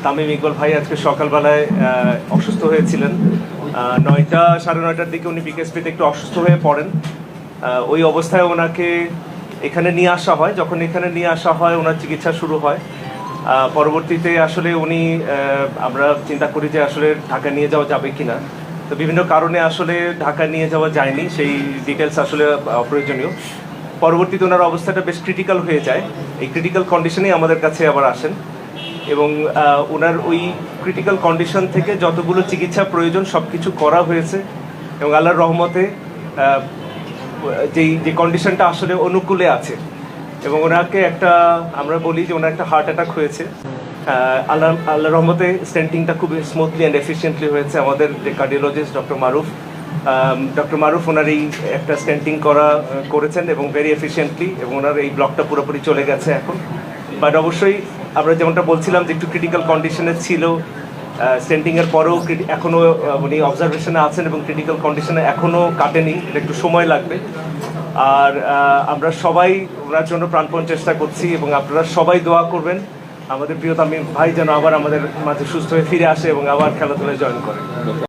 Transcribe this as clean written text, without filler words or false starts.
তামিম ইকবাল ভাই আজকে সকালবেলায় অসুস্থ হয়েছিলেন। 9টা সাড়ে 9টার দিকে উনি বিকেএসপিতে একটু অসুস্থ হয়ে পড়েন। ওই অবস্থায় ওনাকে এখানে নিয়ে আসা হয়। যখন এখানে নিয়ে আসা হয় ওনার চিকিৎসা শুরু হয়। পরবর্তীতে আসলে উনি আমরা চিন্তা করি যে আসলে ঢাকা নিয়ে যাওয়া যাবে কিনা। তো বিভিন্ন কারণে আসলে ঢাকা নিয়ে যাওয়া যায়নি, সেই ডিটেলস আসলে অপ্রয়োজনীয়। পরবর্তীতে ওনার অবস্থাটা বেশ ক্রিটিক্যাল হয়ে যায়। এই ক্রিটিক্যাল কন্ডিশনেই আমাদের কাছে আবার আসেন এবং ওনার ওই ক্রিটিক্যাল কন্ডিশন থেকে যতগুলো চিকিৎসা প্রয়োজন সব কিছু করা হয়েছে এবং আল্লাহর রহমতে যে কন্ডিশনটা আসলে অনুকূলে আছে এবং ওনাকে আমরা বলি যে ওনার একটা হার্ট অ্যাটাক হয়েছে। আল্লাহর রহমতে স্টেন্টিংটা খুব স্মুথলি অ্যান্ড এফিসিয়েন্টলি হয়েছে। আমাদের যে কার্ডিওলজিস্ট ডক্টর মারুফ ওনার এই একটা স্টেন্টিং করেছেন এবং ভেরি এফিসিয়েন্টলি, এবং ওনার এই ব্লকটা পুরোপুরি চলে গেছে এখন। বাট অবশ্যই আমরা যেমনটা বলছিলাম যে একটু ক্রিটিক্যাল কন্ডিশনে ছিল, স্টেন্টিংয়ের পরেও এখনও উনি অবজারভেশনে আছেন এবং ক্রিটিক্যাল কন্ডিশনে এখনও কাটেনি, এটা একটু সময় লাগবে। আর আমরা সবাই ওনার জন্য প্রাণপণ চেষ্টা করছি এবং আপনারা সবাই দোয়া করবেন আমাদের প্রিয় তামিম ভাই যেন আবার আমাদের মাঝে সুস্থ হয়ে ফিরে আসে এবং আবার খেলাধুলায় জয়েন করে।